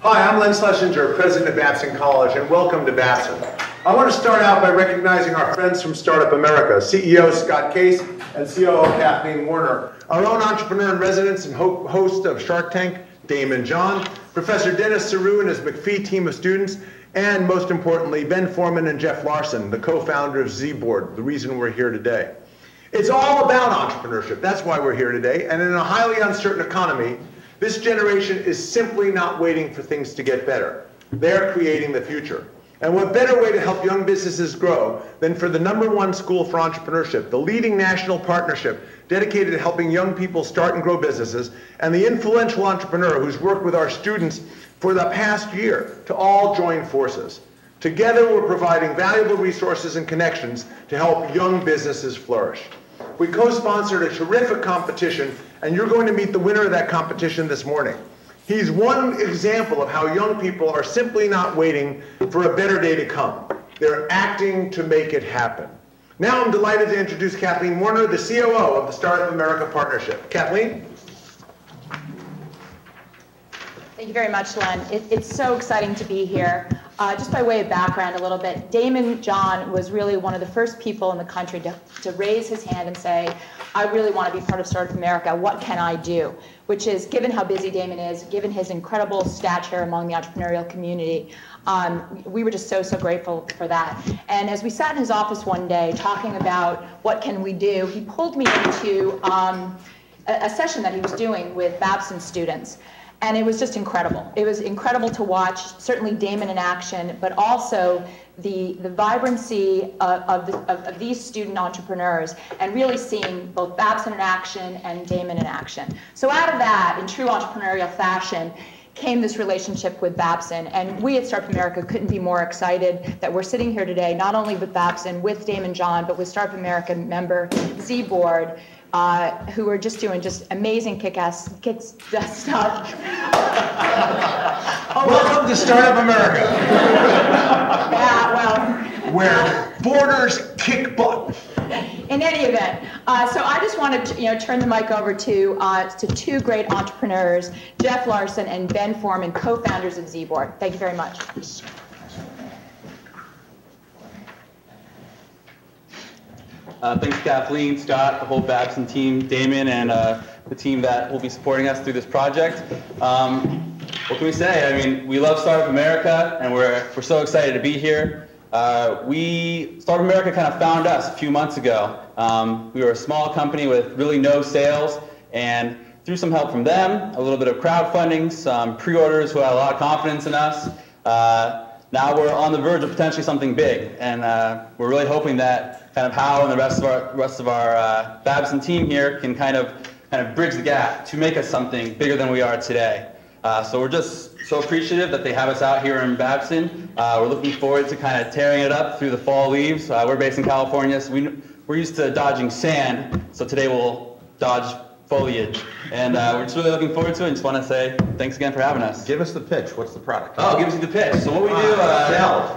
Hi, I'm Len Schlesinger, president of Babson College, and welcome to Babson. I want to start out by recognizing our friends from Startup America, CEO Scott Case and COO Kathleen Warner, our own entrepreneur in residence and host of Shark Tank, Damon John, Professor Dennis Ceru and his McPhee team of students, and most importantly, Ben Forman and Geoff Larson, the co-founder of Zboard, the reason we're here today. It's all about entrepreneurship. That's why we're here today. And in a highly uncertain economy, this generation is simply not waiting for things to get better. They're creating the future. And what better way to help young businesses grow than for the #1 school for entrepreneurship, the leading national partnership dedicated to helping young people start and grow businesses, and the influential entrepreneur who's worked with our students for the past year to all join forces. Together, we're providing valuable resources and connections to help young businesses flourish. We co-sponsored a terrific competition, and you're going to meet the winner of that competition this morning. He's one example of how young people are simply not waiting for a better day to come. They're acting to make it happen. Now I'm delighted to introduce Kathleen Warner, the COO of the Startup America Partnership. Kathleen? Thank you very much, Len. It's so exciting to be here. Just by way of background a little bit, Damon John was really one of the first people in the country to raise his hand and say, I really want to be part of Startup America. What can I do? Which is, given how busy Damon is, given his incredible stature among the entrepreneurial community, we were just so grateful for that. And as we sat in his office one day talking about what can we do, he pulled me into a session that he was doing with Babson students. And it was just incredible. It was incredible to watch, certainly Damon in action, but also the vibrancy of these student entrepreneurs, and really seeing both Babson in action and Damon in action. So out of that, in true entrepreneurial fashion, came this relationship with Babson. And we at Startup America couldn't be more excited that we're sitting here today, not only with Babson, with Damon John, but with Startup America member Zboard, who are just doing amazing kick-ass stuff. Welcome to Startup America. Yeah, well. Where borders kick butt. In any event, so I just wanted to turn the mic over to two great entrepreneurs, Geoff Larson and Ben Forman, co-founders of Zboard. Thank you very much. Thanks, Kathleen, Scott, the whole Babson team, Damon, and the team that will be supporting us through this project. What can we say? I mean, we love Startup America, and we're so excited to be here. Startup America kind of found us a few months ago. We were a small company with really no sales, and through some help from them, a little bit of crowdfunding, some pre-orders who had a lot of confidence in us, now we're on the verge of potentially something big, and we're really hoping that kind of Hal and the rest of our Babson team here can kind of bridge the gap to make us something bigger than we are today. So we're just so appreciative that they have us out here in Babson. We're looking forward to kind of tearing it up through the fall leaves. We're based in California, so we're used to dodging sand, so today we'll dodge foliage. And we're just really looking forward to it, and just want to say thanks again for having us. Give us the pitch. What's the product? Oh, give us the pitch. So what we do...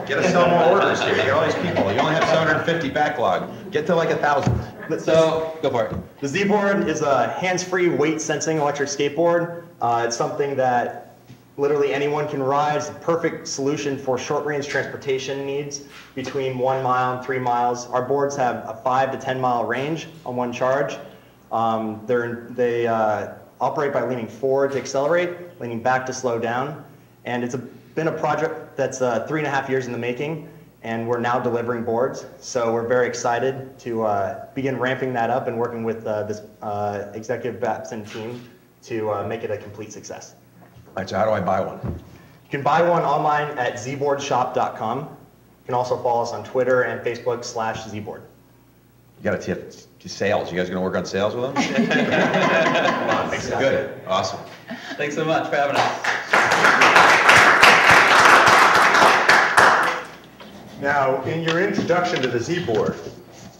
Get us some more orders here. You got all these people. You only have 750 backlog. Get to like 1,000. So, go for it. The Zboard is a hands-free weight-sensing electric skateboard. It's something that literally anyone can ride. It's a perfect solution for short-range transportation needs between 1 mile and 3 miles. Our boards have a 5 to 10 mile range on one charge. They operate by leaning forward to accelerate, leaning back to slow down. And it's been a project that's 3.5 years in the making, and we're now delivering boards. So we're very excited to begin ramping that up and working with this executive Babson team to make it a complete success. All right, so how do I buy one? You can buy one online at zboardshop.com. You can also follow us on Twitter and Facebook/Zboard. You got to tip to sales. You guys going to work on sales with them? Good. Awesome. Thanks so much for having us. Now, in your introduction to the Zboard,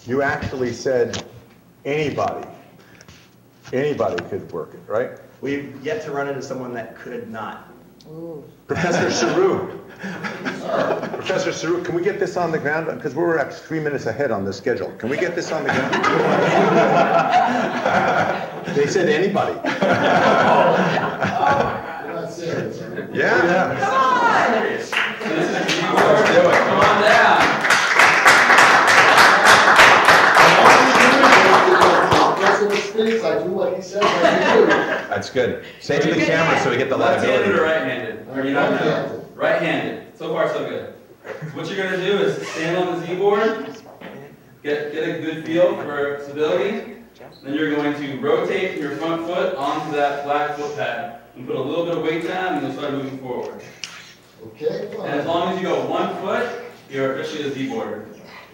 you actually said anybody could work it, right? We've yet to run into someone that could not. Ooh. Professor Ceru. Professor Ceru, can we get this on the ground? Because we're actually 3 minutes ahead on the schedule. Can we get this on the ground? They said anybody. serious. Yeah. Come on! This is Zboard. Come on down. Speaks, I do what he says I do. That's good. Say it to the camera so we get the Left-handed liability. or right-handed? Or you don't know? Right-handed. So far, so good. So what you're going to do is stand on the Z-board, get a good feel for stability. Then you're going to rotate your front foot onto that black foot pad and put a little bit of weight down, and you'll start moving forward. Okay, fine. And as long as you go 1 foot, you're officially a Z-boarder.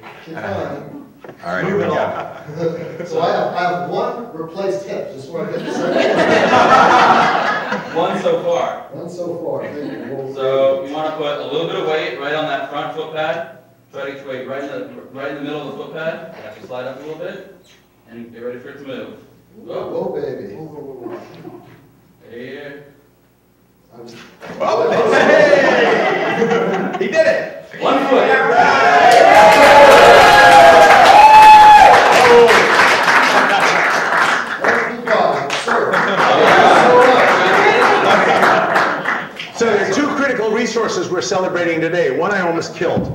Okay, fine. All right, here we go. So I have one replaced hip, just want to get this right. One so far. One so far. Thank you. So you want to put a little bit of weight right on that front foot pad. Try to get your weight right in the middle of the foot pad. Actually slide up a little bit, and get ready for it to move. Whoa, baby. Here. Oh, hey! He did it! 1 foot. So there are two critical resources we're celebrating today. One I almost killed.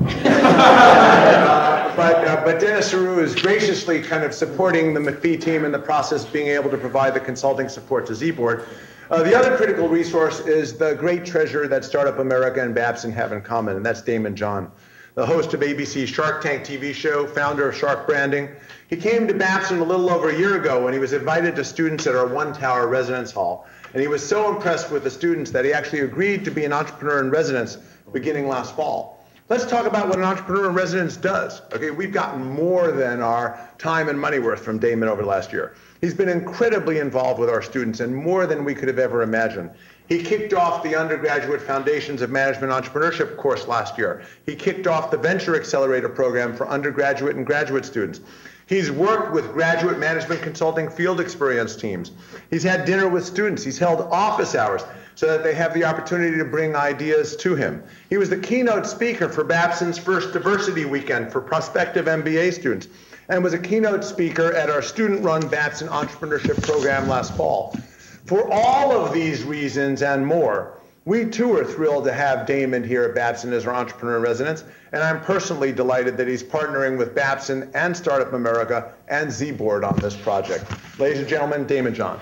But Dennis Ceru is graciously kind of supporting the McPhee team in the process of being able to provide the consulting support to Zboard. The other critical resource is the great treasure that Startup America and Babson have in common, and that's Damon John, the host of ABC's Shark Tank TV show, founder of Shark Branding. He came to Babson a little over a year ago when he was invited to students at our One Tower residence hall. And he was so impressed with the students that he actually agreed to be an entrepreneur in residence beginning last fall. Let's talk about what an entrepreneur in residence does. Okay, we've gotten more than our time and money worth from Damon over the last year. He's been incredibly involved with our students and more than we could have ever imagined. He kicked off the undergraduate Foundations of Management Entrepreneurship course last year. He kicked off the Venture Accelerator program for undergraduate and graduate students. He's worked with graduate management consulting field experience teams. He's had dinner with students. He's held office hours so that they have the opportunity to bring ideas to him. He was the keynote speaker for Babson's first diversity weekend for prospective MBA students and was a keynote speaker at our student-run Babson entrepreneurship program last fall. For all of these reasons and more, we too are thrilled to have Daymond here at Babson as our entrepreneur in residence, and I'm personally delighted that he's partnering with Babson and Startup America and Zboard on this project. Ladies and gentlemen, Damon John.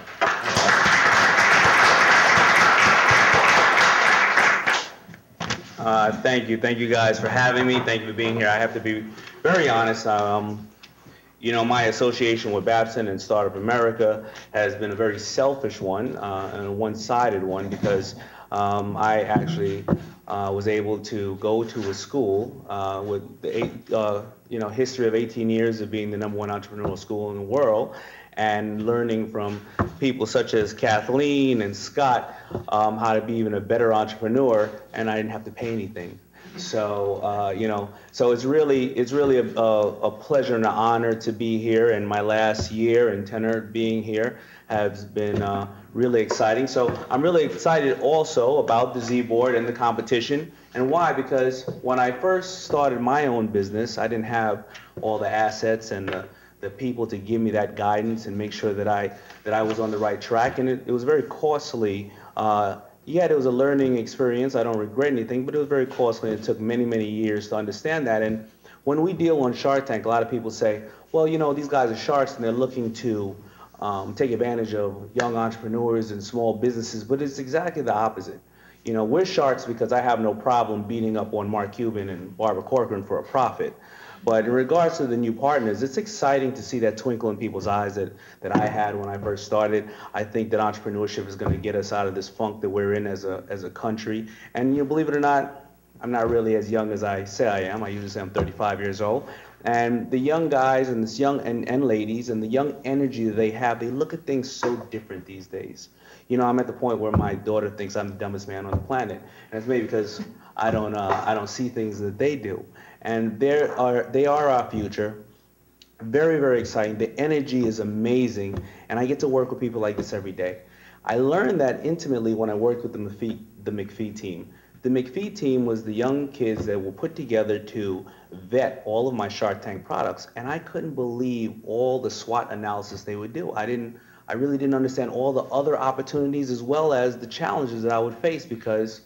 Thank you guys for having me. Thank you for being here. I have to be very honest. You know, my association with Babson and Startup America has been a very selfish one and a one-sided one because I actually was able to go to a school with the history of 18 years of being the #1 entrepreneurial school in the world and learning from people such as Kathleen and Scott how to be even a better entrepreneur, and I didn't have to pay anything. So so it's really a pleasure and an honor to be here, and my last year and tenure being here has been really exciting. So I'm really excited also about the Zboard and the competition. And why? Because when I first started my own business, I didn't have all the assets and the people to give me that guidance and make sure that I was on the right track, and it was very costly. It was a learning experience. I don't regret anything, but it was very costly, and it took many, many years to understand that. And when we deal on Shark Tank, a lot of people say, well, you know, these guys are sharks and they're looking to take advantage of young entrepreneurs and small businesses, but it's exactly the opposite. You know, we're sharks because I have no problem beating up on Mark Cuban and Barbara Corcoran for a profit. But in regards to the new partners, it's exciting to see that twinkle in people's eyes that I had when I first started. I think that entrepreneurship is going to get us out of this funk that we're in as a country. And you know, believe it or not, I'm not really as young as I say I am. I usually say I'm 35 years old. And the young guys and this young and ladies and the young energy that they have, they look at things so different these days. You know, I'm at the point where my daughter thinks I'm the dumbest man on the planet, and it's maybe because I don't see things that they do. And they are our future. Very, very exciting. The energy is amazing, and I get to work with people like this every day. I learned that intimately when I worked with the McPhee team. The McPhee team was the young kids that were put together to vet all of my Shark Tank products, and I couldn't believe all the SWOT analysis they would do. I didn't I really didn't understand all the other opportunities as well as the challenges that I would face, because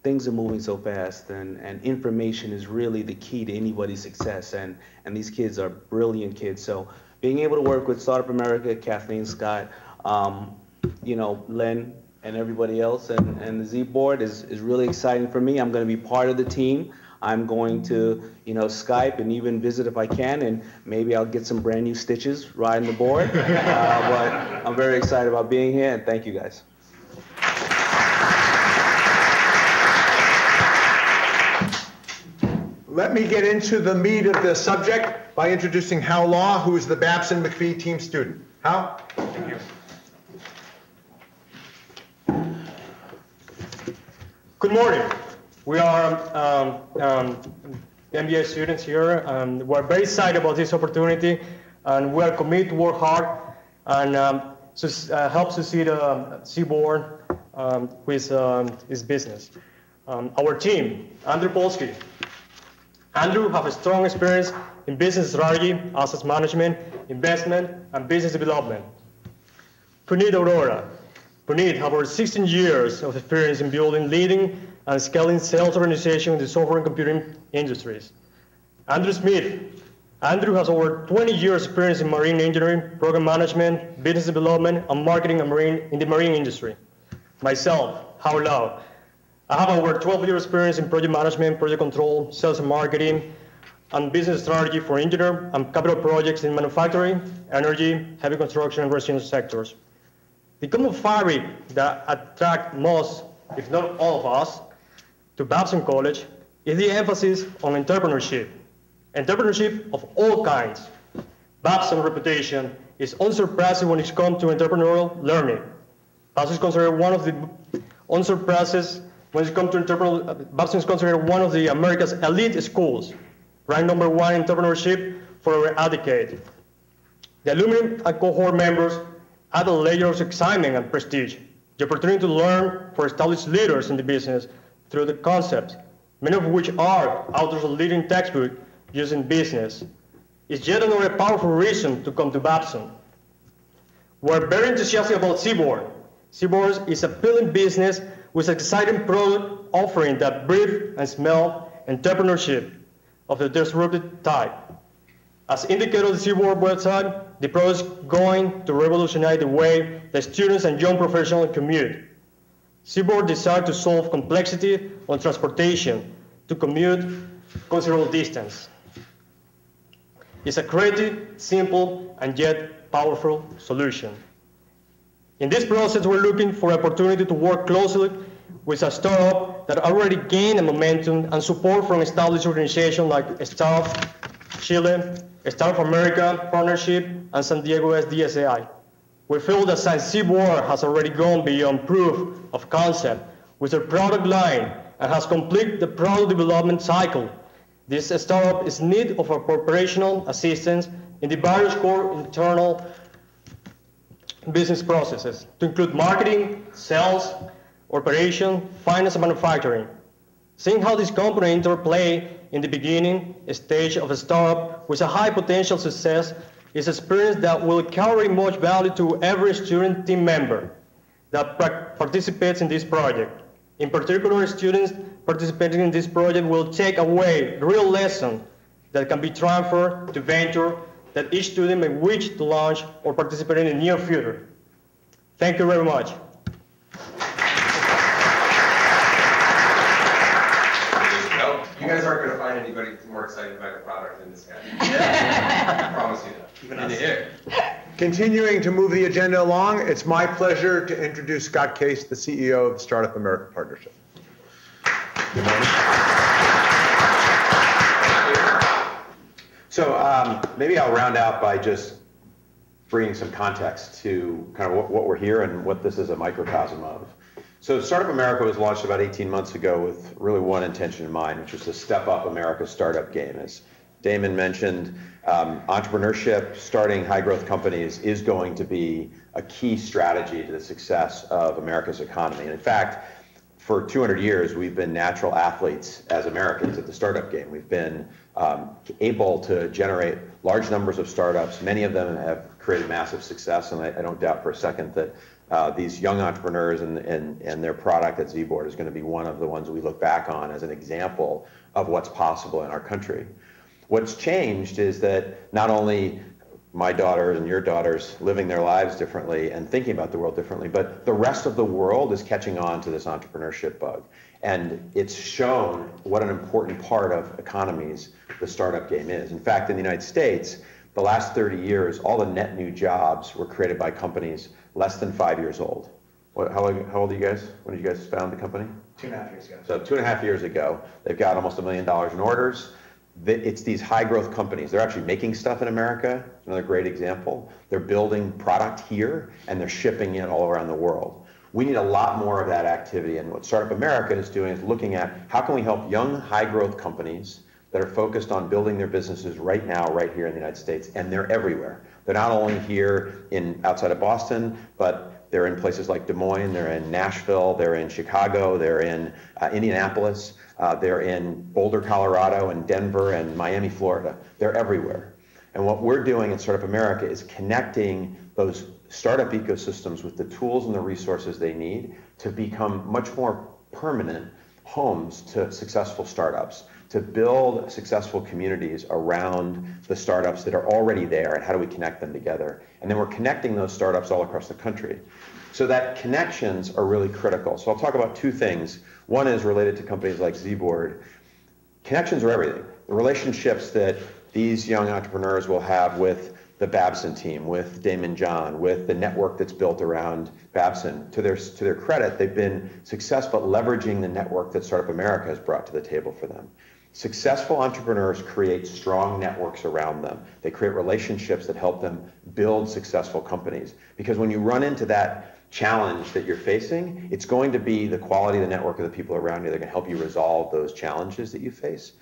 things are moving so fast, and information is really the key to anybody's success, and these kids are brilliant kids. So being able to work with Startup America, Kathleen, Scott, you know, Len, and everybody else, and the Zboard is really exciting for me. I'm going to be part of the team. I'm going to, you know, Skype and even visit if I can, and maybe I'll get some brand new stitches riding the board. But I'm very excited about being here, and thank you guys. Let me get into the meat of the subject by introducing Hal Law, who is the Babson McPhee team student. Hal? Thank you. Good morning. We are MBA students here, and we're very excited about this opportunity, and we are committed to work hard and help succeed Zboard with his business. Our team, Andrew Polsky. Andrew has a strong experience in business strategy, asset management, investment, and business development. Puneet Arora. Puneet has over 16 years of experience in building, leading, and scaling sales organizations in the software and computing industries. Andrew Smith. Andrew has over 20 years experience in marine engineering, program management, business development, and marketing in the marine industry. Myself, Hal Law. I have over 12 years experience in project management, project control, sales and marketing, and business strategy for engineer and capital projects in manufacturing, energy, heavy construction, and residential sectors. The common fabric that attracts most, if not all of us, to Babson College is the emphasis on entrepreneurship. Entrepreneurship of all kinds. Babson's reputation is unsurpassing when it comes to entrepreneurial learning. Babson is considered one of the unsurpassed when it comes to entrepreneurial. Babson is considered one of the America's elite schools, ranked #1 in entrepreneurship for over a decade. The alumni and cohort members add a layer of excitement and prestige, the opportunity to learn for established leaders in the business through the concepts, many of which are authors of leading textbooks used in business, is yet another powerful reason to come to Babson. We're very enthusiastic about Zboard. Zboard is a appealing business with an exciting product offering that breathes and smells entrepreneurship of the disruptive type. As indicated on the Zboard website, the product is going to revolutionize the way that students and young professionals commute. Zboard desires to solve complexity on transportation to commute considerable distance. It's a creative, simple, and yet powerful solution. In this process, we're looking for an opportunity to work closely with a startup that already gained a momentum and support from established organizations like Startup Chile, Startup America Partnership, and San Diego SDSAI. We feel that since Zboard has already gone beyond proof of concept with their product line and has completed the product development cycle, this startup is in need of operational assistance in the various core internal business processes, to include marketing, sales, operation, finance, and manufacturing. Seeing how this company interplay in the beginning stage of a startup with a high potential success is an experience that will carry much value to every student team member that participates in this project. In particular, students participating in this project will take away real lessons that can be transferred to venture that each student may wish to launch or participate in the near future. Thank you very much. You guys aren't going to find anybody more excited about your product than this guy. I promise you that. Even in the air. Continuing to move the agenda along, it's my pleasure to introduce Scott Case, the CEO of Startup America Partnership. Good morning. So maybe I'll round out by just bringing some context to kind of what we're here and what this is a microcosm of. So Startup America was launched about 18 months ago with really one intention in mind, which was to step up America's startup game. As Damon mentioned, entrepreneurship, starting high growth companies is going to be a key strategy to the success of America's economy. And in fact, for 200 years, we've been natural athletes as Americans at the startup game. We've been able to generate large numbers of startups. Many of them have created massive success, and I don't doubt for a second that these young entrepreneurs and their product at Zboard is going to be one of the ones we look back on as an example of what's possible in our country. What's changed is that not only my daughters and your daughters living their lives differently and thinking about the world differently, but the rest of the world is catching on to this entrepreneurship bug. And it's shown what an important part of economies the startup game is. In fact, in the United States, the last 30 years, all the net new jobs were created by companies less than 5 years old. How old are you guys? When did you guys found the company? 2.5 years ago. So 2.5 years ago, they've got almost $1 million in orders. It's these high growth companies. They're actually making stuff in America. Another great example. They're building product here and they're shipping it all around the world. We need a lot more of that activity, and what Startup America is doing is looking at how can we help young high growth companies that are focused on building their businesses right now, right here in the United States, and they're everywhere. They're not only here outside of Boston, but they're in places like Des Moines, they're in Nashville, they're in Chicago, they're in Indianapolis, they're in Boulder, Colorado, and Denver, and Miami, Florida. They're everywhere. And what we're doing at Startup America is connecting those startup ecosystems with the tools and the resources they need to become much more permanent homes to successful startups, to build successful communities around the startups that are already there, and how do we connect them together. And then we're connecting those startups all across the country. So that connections are really critical. So I'll talk about two things. One is related to companies like Zboard. Connections are everything. The relationships that these young entrepreneurs will have with the Babson team, with Damon John, with the network that's built around Babson. To their credit, they've been successful at leveraging the network that Startup America has brought to the table for them. Successful entrepreneurs create strong networks around them. They create relationships that help them build successful companies. Because when you run into that challenge that you're facing, it's going to be the quality of the network of the people around you that are going to help you resolve those challenges that you face.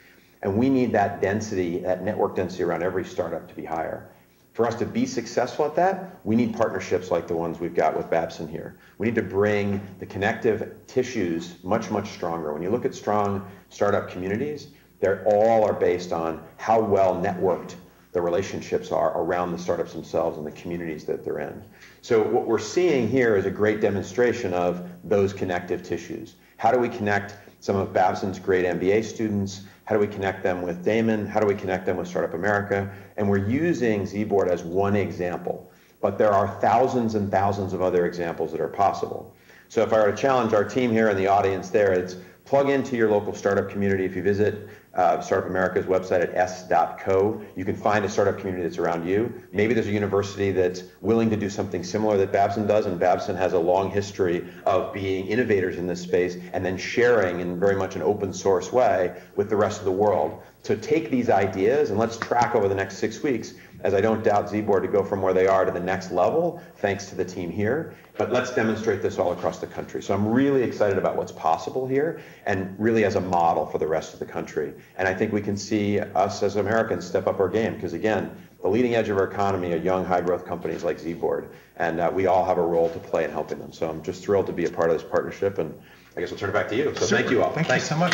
And we need that density, that network density around every startup to be higher. For us to be successful at that, we need partnerships like the ones we've got with Babson here. We need to bring the connective tissues much, much stronger. When you look at strong startup communities, they all are based on how well networked the relationships are around the startups themselves and the communities that they're in. So what we're seeing here is a great demonstration of those connective tissues. How do we connect some of Babson's great MBA students? How do we connect them with Damon? How do we connect them with Startup America? And we're using Zboard as one example, but there are thousands and thousands of other examples that are possible. So if I were to challenge our team here in the audience there, it's plug into your local startup community. If you visit Startup America's website at s.co, you can find a startup community that's around you. Maybe there's a university that's willing to do something similar that Babson does, and Babson has a long history of being innovators in this space and then sharing in very much an open source way with the rest of the world. So take these ideas and let's track over the next 6 weeks, as I don't doubt Zboard to go from where they are to the next level, thanks to the team here. But let's demonstrate this all across the country. So I'm really excited about what's possible here, and really as a model for the rest of the country. And I think we can see us as Americans step up our game, because again, the leading edge of our economy are young, high growth companies like Zboard, and we all have a role to play in helping them. So I'm just thrilled to be a part of this partnership, and I guess I'll turn it back to you. So Super. Thank you all. Thanks so much.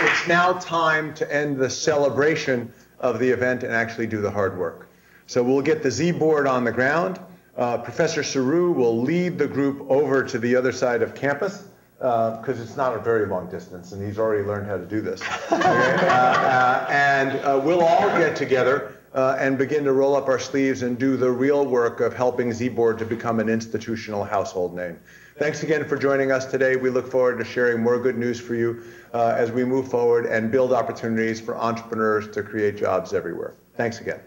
It's now time to end the celebration of the event and actually do the hard work. So we'll get the Zboard on the ground. Professor Ceru will lead the group over to the other side of campus, because it's not a very long distance, and he's already learned how to do this. Okay? And we'll all get together and begin to roll up our sleeves and do the real work of helping Zboard to become an institutional household name. Thanks again for joining us today. We look forward to sharing more good news for you as we move forward and build opportunities for entrepreneurs to create jobs everywhere. Thanks again.